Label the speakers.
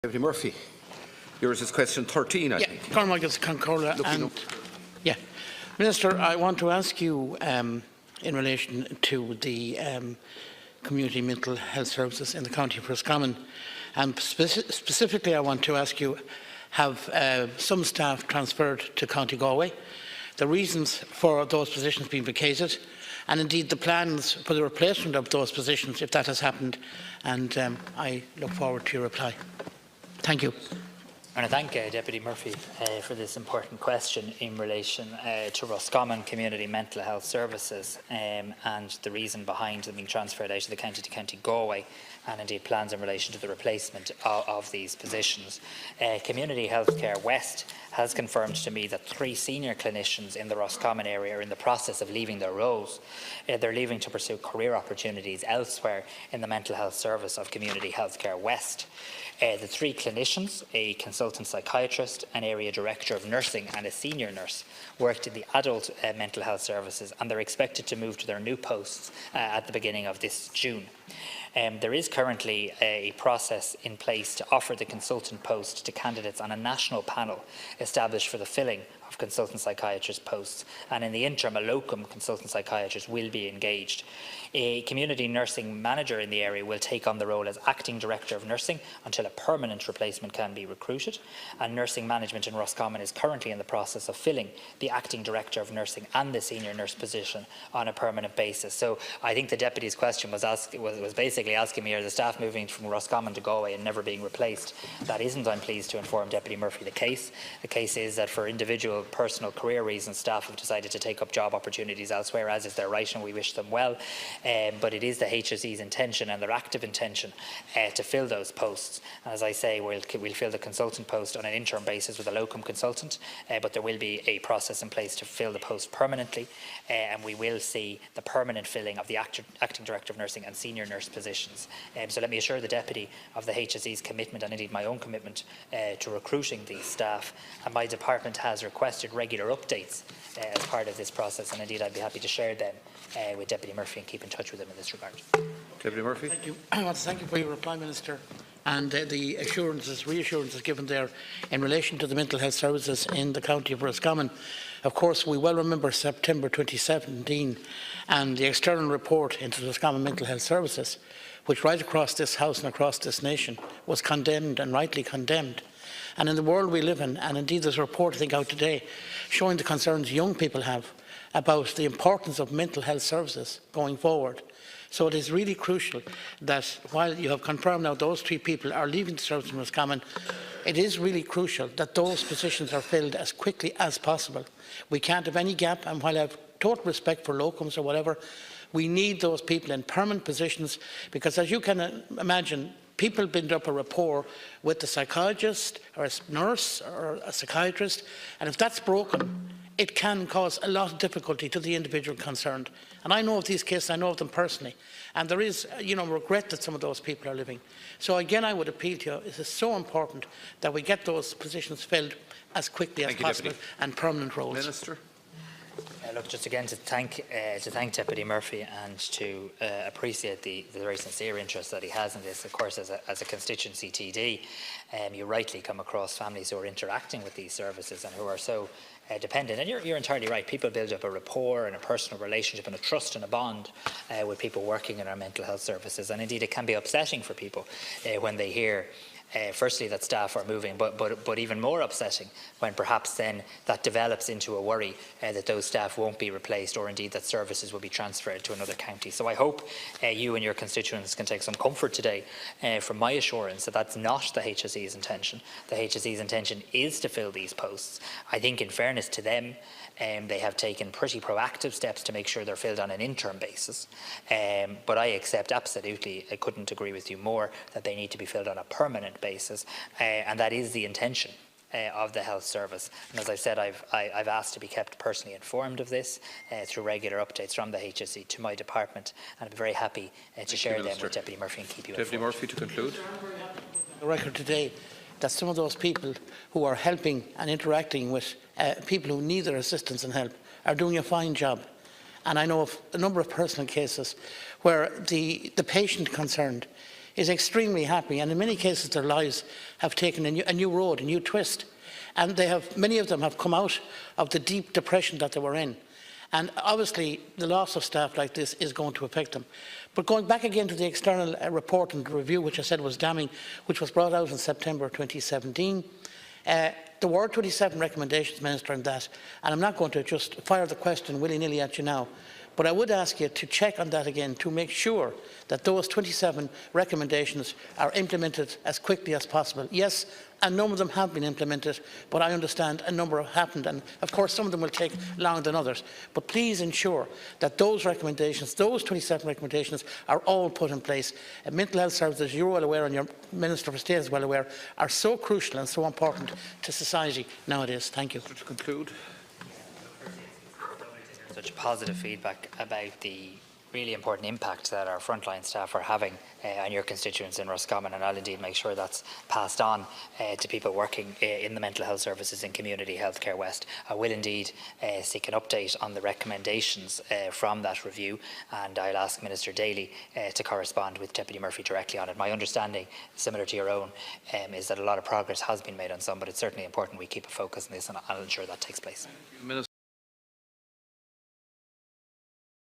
Speaker 1: Deputy Murphy, yours is question 13, I think.
Speaker 2: Yeah, Minister, I want to ask you in relation to the community mental health services in the county of Roscommon, and specifically I want to ask you, have some staff transferred to County Galway, the reasons for those positions being vacated, and indeed the plans for the replacement of those positions if that has happened, and I look forward to your reply. Thank you.
Speaker 3: I want to thank Deputy Murphy for this important question in relation to Roscommon Community Mental Health Services and the reason behind them being transferred out of the county to County Galway, and indeed plans in relation to the replacement of these positions. Community Healthcare West has confirmed to me that 3 senior clinicians in the Roscommon area are in the process of leaving their roles. They're leaving to pursue career opportunities elsewhere in the mental health service of Community Healthcare West. The 3 clinicians, a consultant psychiatrist, an area director of nursing and a senior nurse, worked in the adult mental health services, and they're expected to move to their new posts at the beginning of this June. There is currently a process in place to offer the consultant post to candidates on a national panel established for the filling of consultant psychiatrist posts, and in the interim a locum consultant psychiatrist will be engaged. A community nursing manager in the area will take on the role as acting director of nursing until a permanent replacement can be recruited, and nursing management in Roscommon is currently in the process of filling the acting director of nursing and the senior nurse position on a permanent basis. So I think the deputy's question was basically asking me, are the staff moving from Roscommon to Galway and never being replaced? That isn't, I'm pleased to inform Deputy Murphy, the case. The case is that for individual personal career reasons, staff have decided to take up job opportunities elsewhere, as is their right, and we wish them well. But it is the HSE's intention and their active intention to fill those posts. And as I say, we'll fill the consultant post on an interim basis with a locum consultant, but there will be a process in place to fill the post permanently, and we will see the permanent filling of the acting director of nursing and senior nurse positions. So let me assure the deputy of the HSE's commitment, and indeed my own commitment, to recruiting these staff, and my department has requested regular updates as part of this process, and indeed I'd be happy to share them with Deputy Murphy and keep in touch with him in this regard.
Speaker 1: Deputy Murphy.
Speaker 2: Thank you. I want to thank you for your reply, Minister, and the reassurances given there in relation to the mental health services in the county of Roscommon. Of course, we well remember September 2017 and the external report into the Roscommon mental health services, which right across this House and across this nation was condemned, and rightly condemned. And in the world we live in, and indeed there's a report I think out today showing the concerns young people have about the importance of mental health services going forward. So it is really crucial that while you have confirmed now those 3 people are leaving the service in Roscommon, it is really crucial that those positions are filled as quickly as possible. We can't have any gap, and while I have total respect for locums or whatever, we need those people in permanent positions, because as you can imagine, people build up a rapport with the psychologist or a nurse or a psychiatrist, and if that's broken, it can cause a lot of difficulty to the individual concerned. And I know of these cases, I know of them personally, and there is, regret that some of those people are living. So again, I would appeal to you, it is so important that we get those positions filled as quickly as possible, and permanent roles.
Speaker 1: Minister.
Speaker 3: Look, just again to thank Deputy Murphy and to appreciate the very sincere interest that he has in this. Of course, as a constituency TD, you rightly come across families who are interacting with these services and who are so dependent. And you're entirely right. People build up a rapport and a personal relationship and a trust and a bond with people working in our mental health services. And indeed, it can be upsetting for people when they hear firstly that staff are moving, but even more upsetting when perhaps then that develops into a worry that those staff won't be replaced, or indeed that services will be transferred to another county. So I hope you and your constituents can take some comfort today from my assurance that that's not the HSE's intention. The HSE's intention is to fill these posts. I think in fairness to them, they have taken pretty proactive steps to make sure they're filled on an interim basis. But I accept absolutely, I couldn't agree with you more, that they need to be filled on a permanent basis, and that is the intention of the health service. And as I said, I've asked to be kept personally informed of this through regular updates from the HSE to my department, and I'd be very happy to share them with Deputy Murphy and keep you informed.
Speaker 1: Deputy Murphy, to conclude.
Speaker 2: The record today that some of those people who are helping and interacting with people who need their assistance and help are doing a fine job. And I know of a number of personal cases where the patient concerned is extremely happy, and in many cases their lives have taken a new road, a new twist. And many of them have come out of the deep depression that they were in. And obviously, the loss of staff like this is going to affect them. But going back again to the external report and review, which I said was damning, which was brought out in September 2017, there were 27 recommendations, Minister, on that. And I'm not going to just fire the question willy-nilly at you now. But I would ask you to check on that again to make sure that those 27 recommendations are implemented as quickly as possible. Yes, a number of them have been implemented, but I understand a number have happened, and of course some of them will take longer than others. But please ensure that those recommendations, those 27 recommendations, are all put in place. Mental health services, you're well aware, and your Minister for State is well aware, are so crucial and so important to society nowadays. Thank you.
Speaker 1: To conclude.
Speaker 3: Such positive feedback about the really important impact that our frontline staff are having on your constituents in Roscommon, and I'll indeed make sure that's passed on to people working in the mental health services in Community Healthcare West. I will indeed seek an update on the recommendations from that review, and I'll ask Minister Daly to correspond with Deputy Murphy directly on it. My understanding, similar to your own, is that a lot of progress has been made on some, but it's certainly important we keep a focus on this, and I'll ensure that takes place.